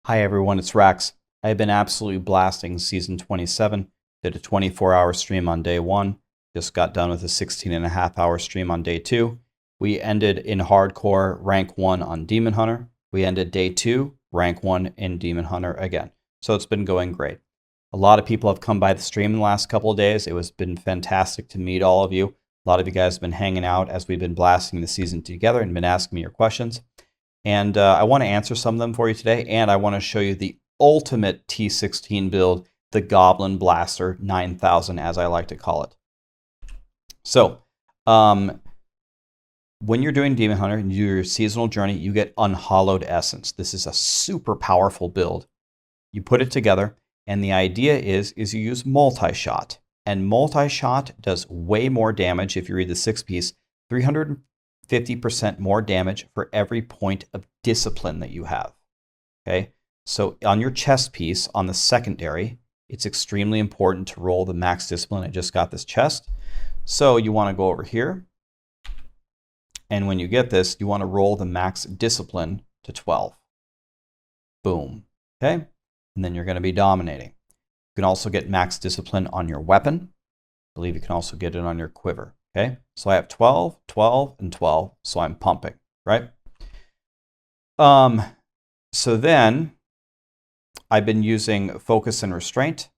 Hi everyone, it's Rax. I have been absolutely blasting Season 27. Did a 24-hour stream on day 1. Just got done with a 16.5-hour stream on day 2. We ended in hardcore rank 1 on Demon Hunter. We ended day 2, rank 1 in Demon Hunter again. So it's been going great. A lot of people have come by the stream in the last couple of days. It was been fantastic to meet all of you. A lot of you guys have been hanging out as we've been blasting the season together and been asking me your questions. And I want to answer some of them for you today, and I want to show you the ultimate T16 build, the Goblin Blaster 9000, as I like to call it. So, when you're doing Demon Hunter and you do your seasonal journey, you get Unhallowed Essence. This is a super powerful build. You put it together, and the idea is you use multi-shot. And multi-shot does way more damage if you read the 6-piece, 350% more damage for every point of discipline that you have. Okay, so on your chest piece, on the secondary, it's extremely important to roll the max discipline. I just got this chest. So you want to go over here. And when you get this, you want to roll the max discipline to 12. Boom. Okay, and then you're going to be dominating. You can also get max discipline on your weapon. I believe you can also get it on your quiver. Okay, so I have 12, 12, and 12, so I'm pumping, right? So then I've been using focus and restraint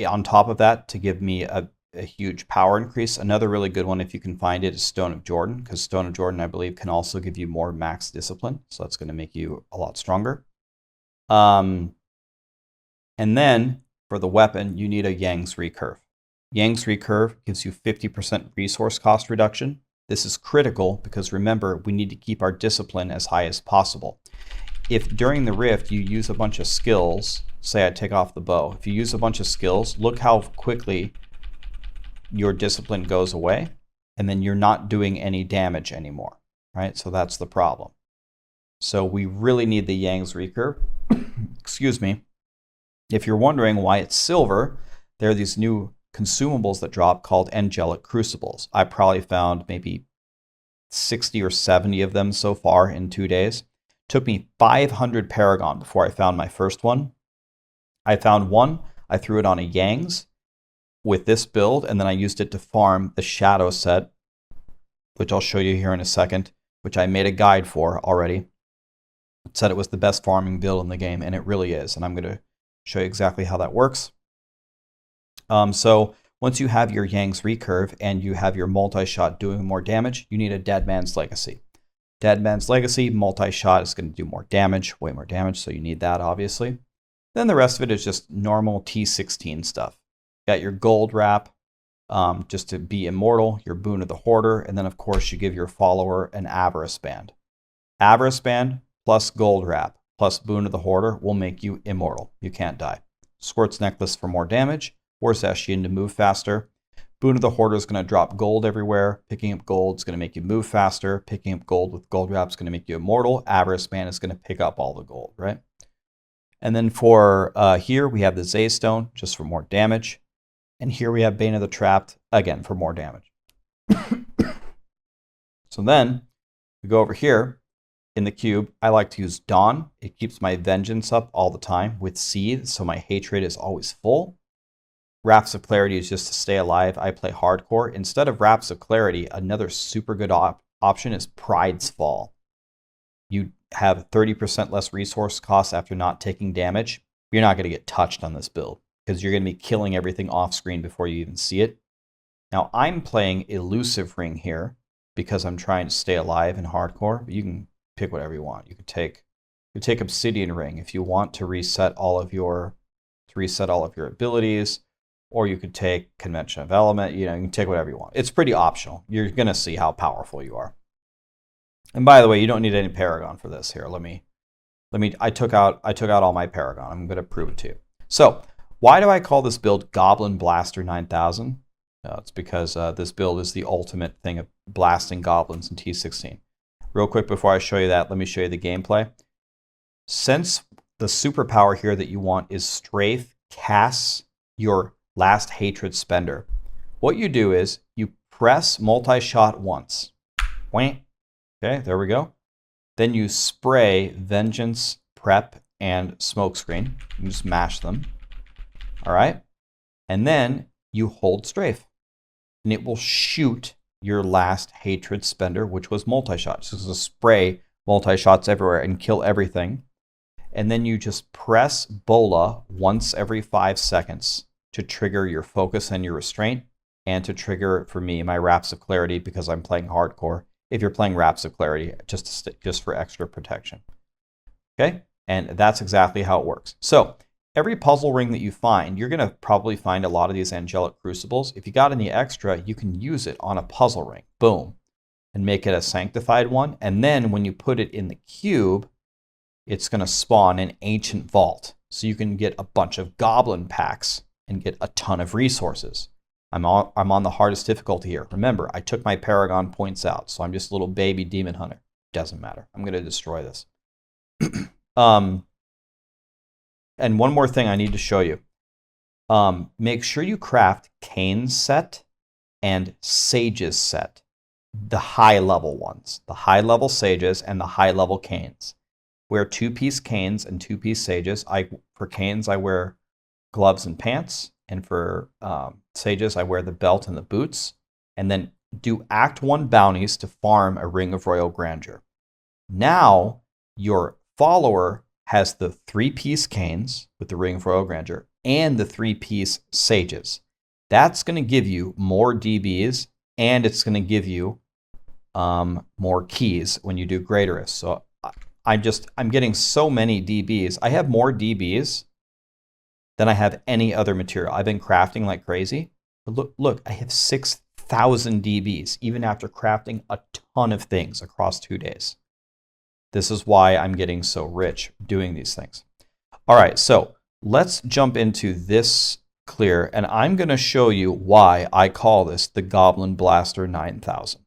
on top of that to give me a huge power increase. Another really good one, if you can find it, is Stone of Jordan, because Stone of Jordan, I believe, can also give you more max discipline, so that's going to make you a lot stronger. And then for the weapon, you need a Yang's Recurve. Yang's Recurve gives you 50% resource cost reduction. This is critical because remember, we need to keep our discipline as high as possible. If during the rift you use a bunch of skills, say I take off the bow, if you use a bunch of skills, look how quickly your discipline goes away, and then you're not doing any damage anymore, right? So that's the problem. So we really need the Yang's Recurve. Excuse me. If you're wondering why it's silver, there are these new consumables that drop called Angelic Crucibles. I probably found maybe 60 or 70 of them so far in 2 days. Took me 500 Paragon before I found my first one. I found one, I threw it on a Yang's with this build, and then I used it to farm the Shadow set, which I'll show you here in a second, which I made a guide for already. It said it was the best farming build in the game, and it really is, and I'm going to show you exactly how that works. So once you have your Yang's Recurve and you have your multi-shot doing more damage, you need a Dead Man's Legacy. Dead Man's Legacy, multi-shot is going to do more damage, way more damage, so you need that, obviously. Then the rest of it is just normal T16 stuff. You got your Gold Wrap, just to be immortal, your Boon of the Hoarder, and then, of course, you give your follower an Avarice Band. Avarice Band plus Gold Wrap plus Boon of the Hoarder will make you immortal. You can't die. Squirt's Necklace for more damage. Force Eshian to move faster. Boon of the Hoarder is going to drop gold everywhere. Picking up gold is going to make you move faster. Picking up gold with Gold Wrap is going to make you immortal. Avarice Band is going to pick up all the gold, right? And then for here, we have the Zaystone, just for more damage. And here we have Bane of the Trapped, again, for more damage. So then, we go over here. In the cube, I like to use Dawn. It keeps my vengeance up all the time with Seed, so my hatred is always full. Wraps of Clarity is just to stay alive. I play hardcore. Instead of Wraps of Clarity, another super good option is Pride's Fall. You have 30% less resource costs after not taking damage. You're not going to get touched on this build because you're going to be killing everything off screen before you even see it. Now, I'm playing Elusive Ring here because I'm trying to stay alive in hardcore, but you can pick whatever you want. You could take Obsidian Ring if you want to reset all of your abilities. Or you could take Convention of Element. You can take whatever you want. It's pretty optional. You're going to see how powerful you are. And by the way, you don't need any Paragon for this here. I took out all my Paragon. I'm going to prove it to you. So why do I call this build Goblin Blaster 9000? It's because this build is the ultimate thing of blasting goblins in T16. Real quick before I show you that, let me show you the gameplay. Since the superpower here that you want is Strafe casts your Last Hatred Spender, what you do is you press multi-shot once. Okay, there we go. Then you spray Vengeance, Prep, and Smokescreen. You can just mash them. All right. And then you hold strafe. And it will shoot your last hatred spender, which was multi-shot. So this is a spray multi-shots everywhere and kill everything. And then you just press Bola once every 5 seconds to trigger your focus and your restraint, and to trigger, for me, my Raps of Clarity because I'm playing hardcore. If you're playing Raps of Clarity, just for extra protection. Okay? And that's exactly how it works. So every puzzle ring that you find, you're going to probably find a lot of these angelic crucibles. If you got any extra, you can use it on a puzzle ring. Boom. And make it a sanctified one. And then when you put it in the cube, it's going to spawn an ancient vault. So you can get a bunch of goblin packs and get a ton of resources. I'm on the hardest difficulty here. Remember, I took my Paragon points out, so I'm just a little baby demon hunter. Doesn't matter. I'm going to destroy this. And one more thing I need to show you. Make sure you craft Cain's set and Sage's set. The high level ones. The high level Sages and the high level Cains. Wear 2-piece Cains and 2-piece Sages. For Cains, I wear gloves and pants. And for Sages, I wear the belt and the boots. And then do Act 1 bounties to farm a Ring of Royal Grandeur. Now, your follower has the 3-piece Cains with the Ring of Royal Grandeur and the 3-piece Sages. That's going to give you more DBs, and it's going to give you more keys when you do Greaterist. So I'm getting so many DBs. I have more DBs than I have any other material. I've been crafting like crazy. But look, I have 6,000 DBs, even after crafting a ton of things across 2 days. This is why I'm getting so rich doing these things. All right, so let's jump into this clear, and I'm going to show you why I call this the Goblin Blaster 9000.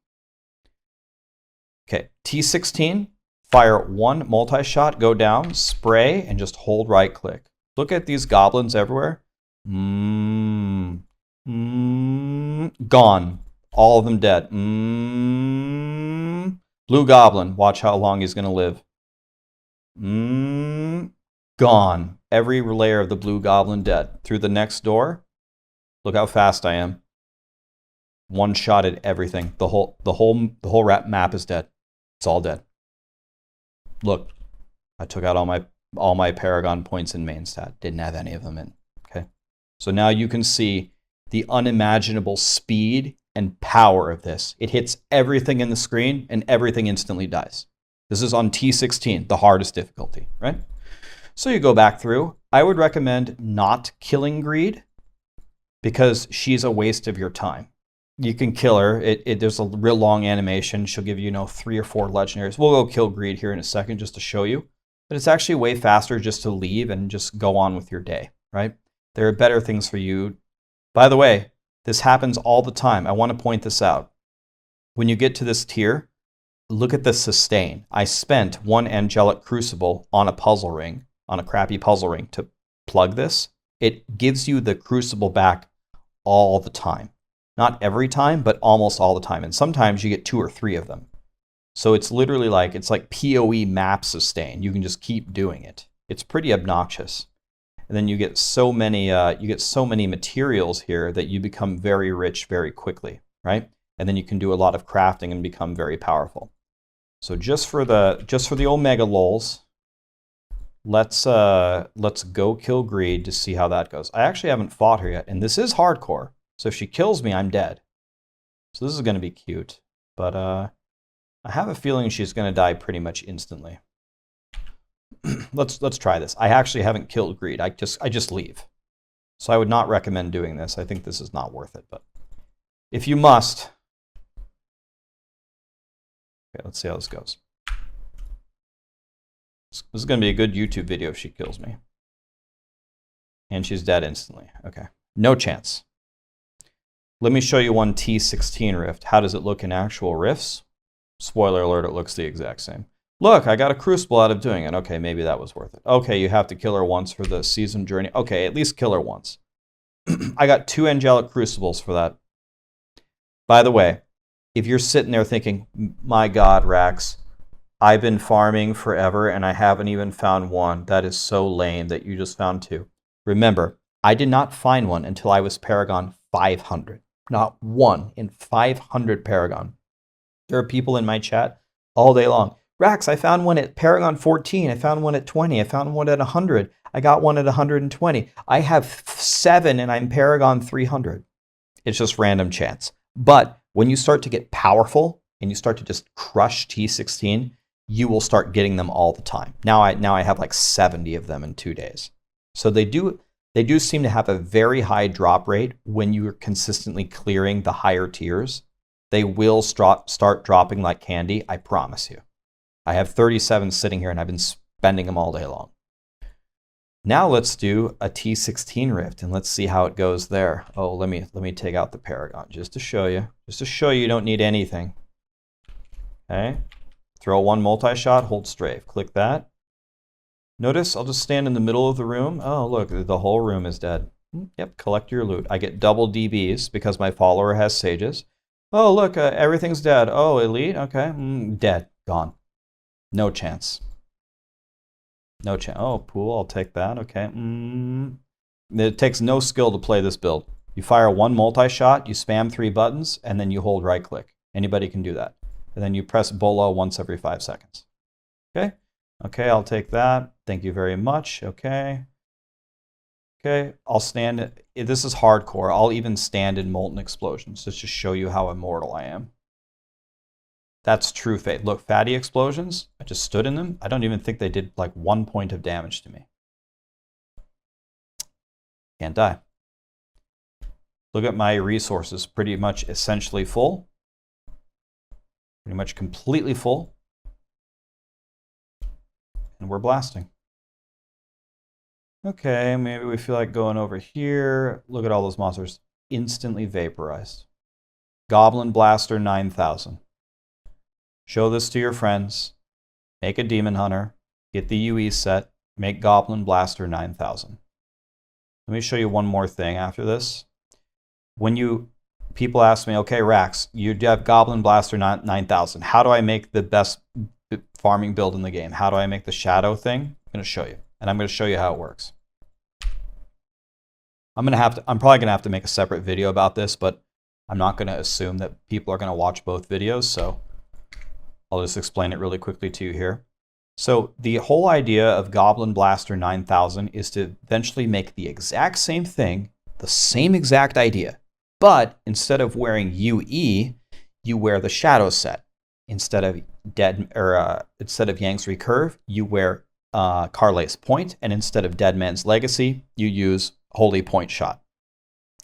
Okay, T16, fire 1 multi-shot, go down, spray, and just hold right-click. Look at these goblins everywhere. Gone. All of them dead. Blue Goblin. Watch how long he's going to live. Gone. Every layer of the Blue Goblin dead. Through the next door. Look how fast I am. One-shotted everything. The whole map is dead. It's all dead. Look, I took out all my Paragon points in main stat. Didn't have any of them in. Okay, so now you can see the unimaginable speed and power of this. It hits everything in the screen and everything instantly dies. This is on T16, the hardest difficulty, right? So you go back through. I would recommend not killing Greed because she's a waste of your time. You can kill her. There's a real long animation. She'll give you, 3 or 4 legendaries. We'll go kill Greed here in a second just to show you. But it's actually way faster just to leave and just go on with your day, right? There are better things for you. By the way, this happens all the time. I want to point this out. When you get to this tier, look at the sustain. I spent 1 Angelic Crucible on a puzzle ring, on a crappy puzzle ring to plug this. It gives you the Crucible back all the time. Not every time, but almost all the time. And sometimes you get 2 or 3 of them. So it's literally it's like PoE map sustain. You can just keep doing it. It's pretty obnoxious. And then you get so many materials here that you become very rich very quickly, right? And then you can do a lot of crafting and become very powerful. So just for the Omega lols, let's go kill Greed to see how that goes. I actually haven't fought her yet, and this is hardcore. So if she kills me, I'm dead. So this is going to be cute, but I have a feeling she's going to die pretty much instantly. Let's try this. I actually haven't killed Greed. I just leave. So I would not recommend doing this. I think this is not worth it. But if you must, okay, let's see how this goes. This is going to be a good YouTube video if she kills me. And she's dead instantly. Okay, no chance. Let me show you one T16 rift. How does it look in actual rifts? Spoiler alert, it looks the exact same. Look, I got a Crucible out of doing it. Okay, maybe that was worth it. Okay, you have to kill her once for the season journey. Okay, at least kill her once. I got 2 Angelic Crucibles for that. By the way, if you're sitting there thinking, my God, Rax, I've been farming forever and I haven't even found one. That is so lame that you just found two. Remember, I did not find one until I was Paragon 500. Not one in 500 Paragon. There are people in my chat all day long. Rax, I found one at Paragon 14. I found one at 20. I found one at 100. I got one at 120. I have 7 and I'm Paragon 300. It's just random chance. But when you start to get powerful and you start to just crush T16, you will start getting them all the time. Now I have like 70 of them in 2 days. So they do seem to have a very high drop rate when you're consistently clearing the higher tiers. They will start dropping like candy, I promise you. I have 37 sitting here and I've been spending them all day long. Now let's do a T16 rift and let's see how it goes there. Oh, let me take out the Paragon just to show you. Just to show you don't need anything. Okay. Throw one multi-shot, hold strafe. Click that. Notice I'll just stand in the middle of the room. Oh, look, the whole room is dead. Yep, collect your loot. I get double DBs because my follower has sages. Oh, look, everything's dead. Oh, elite, okay. Dead, gone. No chance. No chance. Oh, pool, I'll take that, okay. It takes no skill to play this build. You fire one multi-shot, you spam 3 buttons, and then you hold right-click. Anybody can do that. And then you press Bolo once every 5 seconds. Okay? Okay, I'll take that. Thank you very much. Okay. Okay, I'll stand. This is hardcore. I'll even stand in Molten Explosions just to show you how immortal I am. That's true fate. Look, Fatty Explosions. I just stood in them. I don't even think they did like 1 point of damage to me. Can't die. Look at my resources. Pretty much essentially full. Pretty much completely full. And we're blasting. Okay, maybe we feel like going over here. Look at all those monsters. Instantly vaporized. Goblin Blaster 9000. Show this to your friends. Make a Demon Hunter. Get the UE set. Make Goblin Blaster 9000. Let me show you one more thing after this. When people ask me, okay, Rax, you have Goblin Blaster 9000. How do I make the best farming build in the game? How do I make the shadow thing? I'm going to show you. And I'm going to show you how it works. I'm probably going to have to make a separate video about this, but I'm not going to assume that people are going to watch both videos, so I'll just explain it really quickly to you here. So the whole idea of Goblin Blaster 9000 is to eventually make the exact same thing, the same exact idea, but instead of wearing UE, you wear the shadow set. Instead of Yang's Recurve, you wear Carlay's Point, and instead of Dead Man's Legacy, you use Holy Point Shot.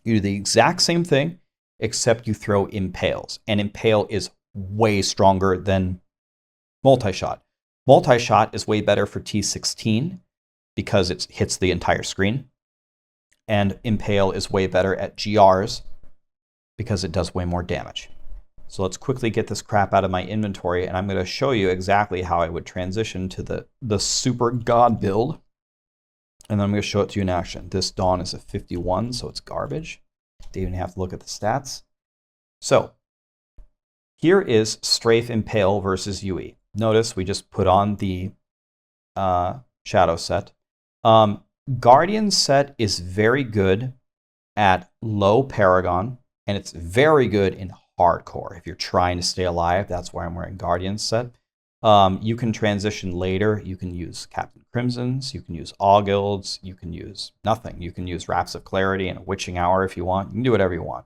You do the exact same thing, except you throw Impales, and Impale is way stronger than Multi-Shot. Multi-Shot is way better for T16 because it hits the entire screen, and Impale is way better at GRs because it does way more damage. So let's quickly get this crap out of my inventory, and I'm going to show you exactly how I would transition to the Super God build. And then I'm going to show it to you in action. This Dawn is a 51, so it's garbage. Don't even have to look at the stats. So here is Strafe Impale versus UE. Notice we just put on the Shadow set. Guardian set is very good at low Paragon, and it's very good in hardcore. If you're trying to stay alive, that's why I'm wearing Guardian set. You can transition later. You can use Captain Crimson's. You can use Augilds. You can use nothing. You can use Wraps of Clarity and a Witching Hour if you want. You can do whatever you want.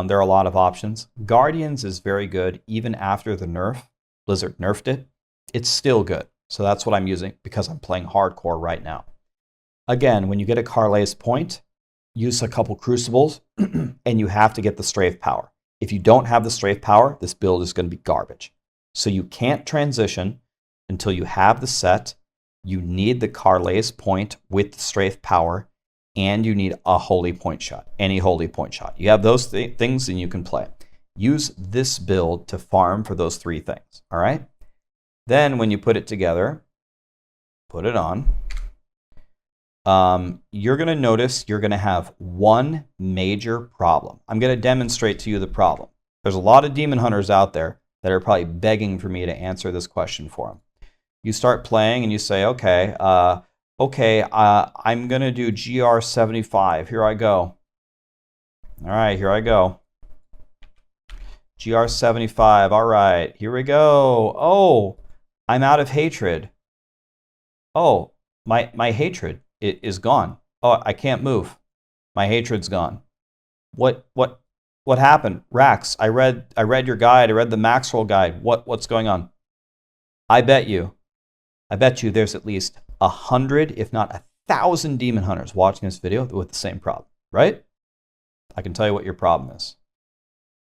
There are a lot of options. Guardians is very good even after the nerf. Blizzard nerfed it. It's still good. So that's what I'm using because I'm playing hardcore right now. Again, when you get a Carlay's Point, use a couple Crucibles and you have to get the Strafe Power. If you don't have the Strafe Power, this build is going to be garbage. So you can't transition until you have the set. You need the Carlay's Point with the Strafe Power, and you need a Holy Point Shot, any Holy Point Shot. You have those things and you can play. Use this build to farm for those 3 things, all right? Then when you put it together, put it on, you're going to notice you're going to have one major problem. I'm going to demonstrate to you the problem. There's a lot of Demon Hunters out there that are probably begging for me to answer this question for them. You start playing and you say, okay, I'm going to do GR75. Here I go. All right, here I go. GR75. All right, here we go. Oh, I'm out of hatred. Oh, my hatred is gone. Oh, I can't move. My hatred's gone. What happened? Rax, I read your guide. I read the Maxroll guide. What's going on? I bet you there's at least 100, if not 1,000 demon hunters watching this video with the same problem, right? I can tell you what your problem is.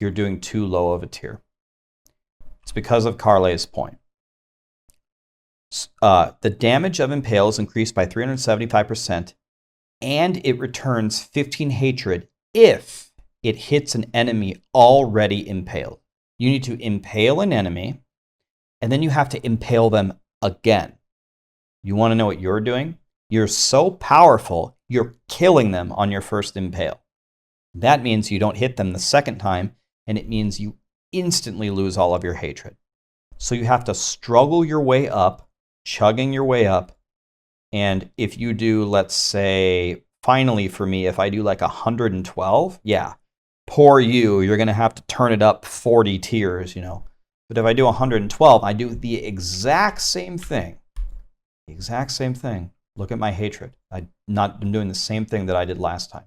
You're doing too low of a tier. It's because of Carle's point. The damage of Impale is increased by 375%, and it returns 15 hatred if it hits an enemy already impaled. You need to impale an enemy, and then you have to impale them again. You want to know what you're doing? You're so powerful, you're killing them on your first impale. That means you don't hit them the second time, and it means you instantly lose all of your hatred. So you have to struggle your way up, chugging your way up, and if you do, let's say, finally for me, if I do like 112, yeah, poor you, you're going to have to turn it up 40 tiers, you know. But if I do 112, I do the exact same thing. The exact same thing. Look at my hatred. I've not been doing the same thing that I did last time.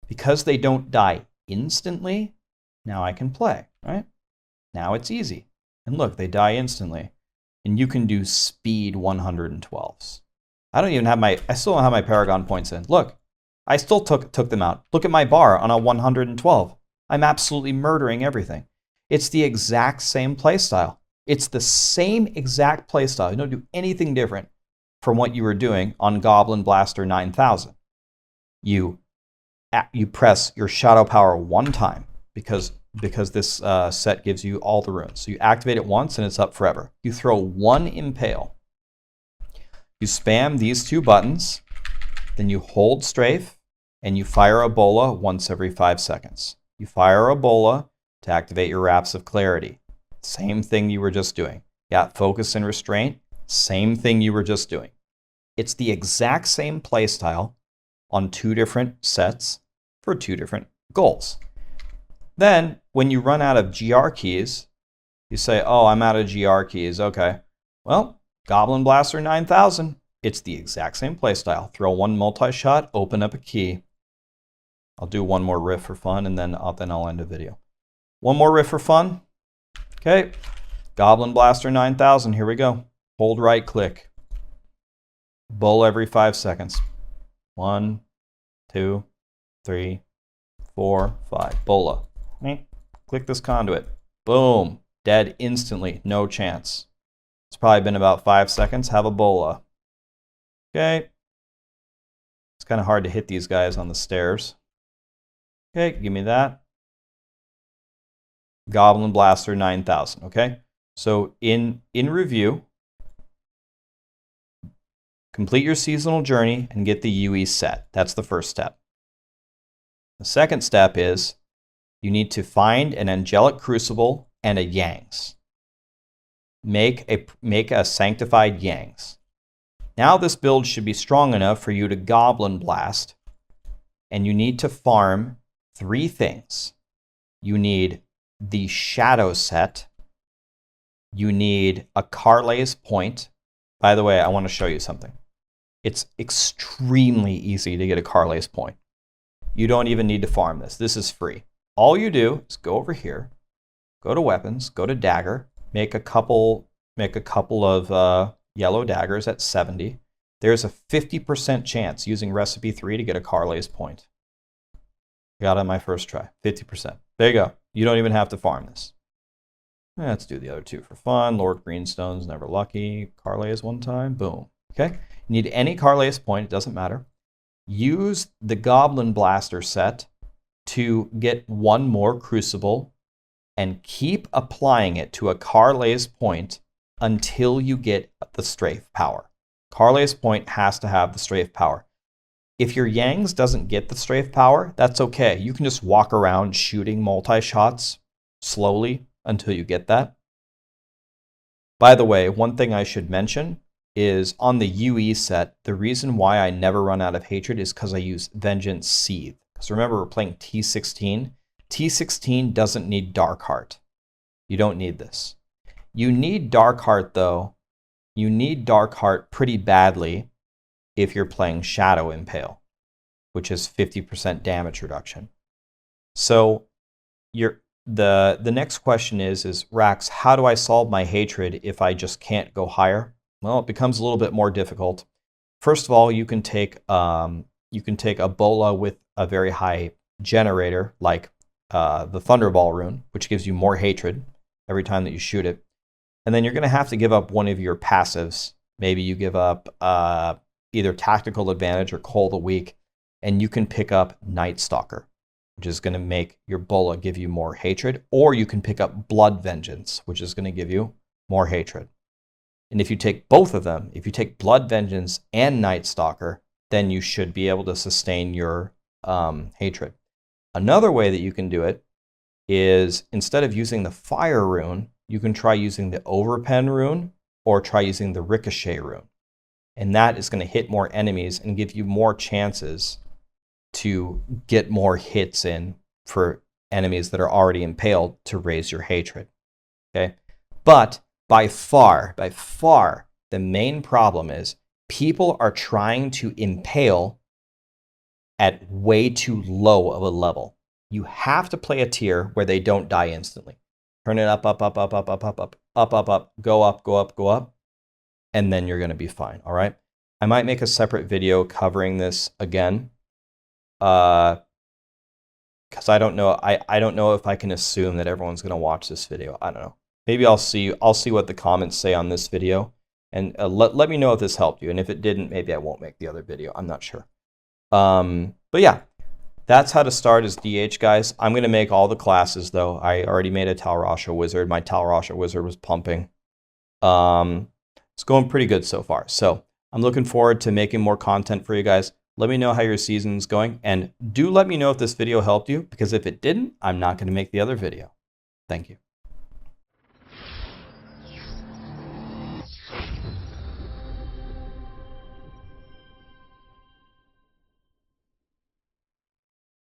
Because they don't die instantly, now I can play, right? Now it's easy. And look, they die instantly. And you can do speed 112s. I still don't have my Paragon points in. Look, I still took them out. Look at my bar on a 112. I'm absolutely murdering everything. It's the exact same playstyle. It's the same exact playstyle. You don't do anything different from what you were doing on Goblin Blaster 9000. You press your Shadow Power one time because this set gives you all the runes. So you activate it once and it's up forever. You throw one Impale. You spam these two buttons, then you hold Strafe, and you fire a Bola once every 5 seconds. You fire a Bola to activate your Wraps of Clarity. Same thing you were just doing. Yeah, Focus and Restraint, same thing you were just doing. It's the exact same playstyle on 2 different sets for 2 different goals. Then, when you run out of GR keys, you say, oh, I'm out of GR keys. Okay, well, Goblin Blaster 9000, it's the exact same playstyle. Throw one multi-shot, open up a key. I'll do one more riff for fun, and then I'll end the video. One more riff for fun. Okay, Goblin Blaster 9000, here we go. Hold right click. Bull every 5 seconds. 1, 2, 3, 4, 5. Bola. Click this conduit. Boom. Dead instantly. No chance. It's probably been about 5 seconds. Have a Bola. Okay. It's kind of hard to hit these guys on the stairs. Okay, give me that. Goblin Blaster 9000. Okay. So in review, complete your seasonal journey and get the UE set. That's the first step. The second step is you need to find an Angelic Crucible and a Yangs. Make a Sanctified Yangs. Now this build should be strong enough for you to Goblin Blast, and you need to farm 3 things. You need the Shadow set. You need a Carle's Point. By the way, I want to show you something. It's extremely easy to get a Carle's Point. You don't even need to farm this. This is free. All you do is go over here, go to Weapons, go to Dagger, make a couple of yellow daggers at 70. There's a 50% chance using Recipe 3 to get a Carle's Point. Got it on my first try. 50%. There you go. You don't even have to farm this. Let's do the other 2 for fun. Lord Greenstone's never lucky. Carle's one time. Boom. Okay. You need any Carle's Point. It doesn't matter. Use the Goblin Blaster set to get one more Crucible and keep applying it to a Carle's Point until you get the Strafe power. Carle's Point has to have the Strafe power. If your Yangs doesn't get the Strafe power, that's okay. You can just walk around shooting multi-shots slowly until you get that. By the way, one thing I should mention is on the UE set, the reason why I never run out of hatred is because I use Vengeance Seethe. Because remember, we're playing T16. T16 doesn't need Darkheart. You don't need this. You need Darkheart, though. You need Darkheart pretty badly if you're playing Shadow Impale, which is 50% damage reduction. So the next question is Rax, how do I solve my hatred if I just can't go higher? Well, it becomes a little bit more difficult. First of all, you can take a bola with a very high generator, like the Thunderball rune, which gives you more hatred every time that you shoot it. And then you're going to have to give up one of your passives. Maybe you give up either Tactical Advantage or Cull the Weak, and you can pick up Night Stalker, which is going to make your bola give you more hatred. Or you can pick up Blood Vengeance, which is going to give you more hatred. And if you take both of them, if you take Blood Vengeance and Night Stalker, then you should be able to sustain your hatred. Another way that you can do it is, instead of using the Fire rune, you can try using the Overpen rune or try using the Ricochet rune. And that is going to hit more enemies and give you more chances to get more hits in for enemies that are already impaled to raise your hatred. Okay? But by far, the main problem is people are trying to impale at way too low of a level. You have to play a tier where they don't die instantly. Turn it up, go up, and then you're going to be fine, all right? I might make a separate video covering this again, because I don't know. I don't know if I can assume that everyone's going to watch this video. I don't know. Maybe I'll see what the comments say on this video, and let me know if this helped you. And if it didn't, maybe I won't make the other video. I'm not sure. But yeah, that's how to start as DH, guys. I'm going to make all the classes, though. I already made a Tal Rasha Wizard. My Tal Rasha Wizard was pumping. It's going pretty good so far. So I'm looking forward to making more content for you guys. Let me know how your season's going. And do let me know if this video helped you, because if it didn't, I'm not going to make the other video. Thank you.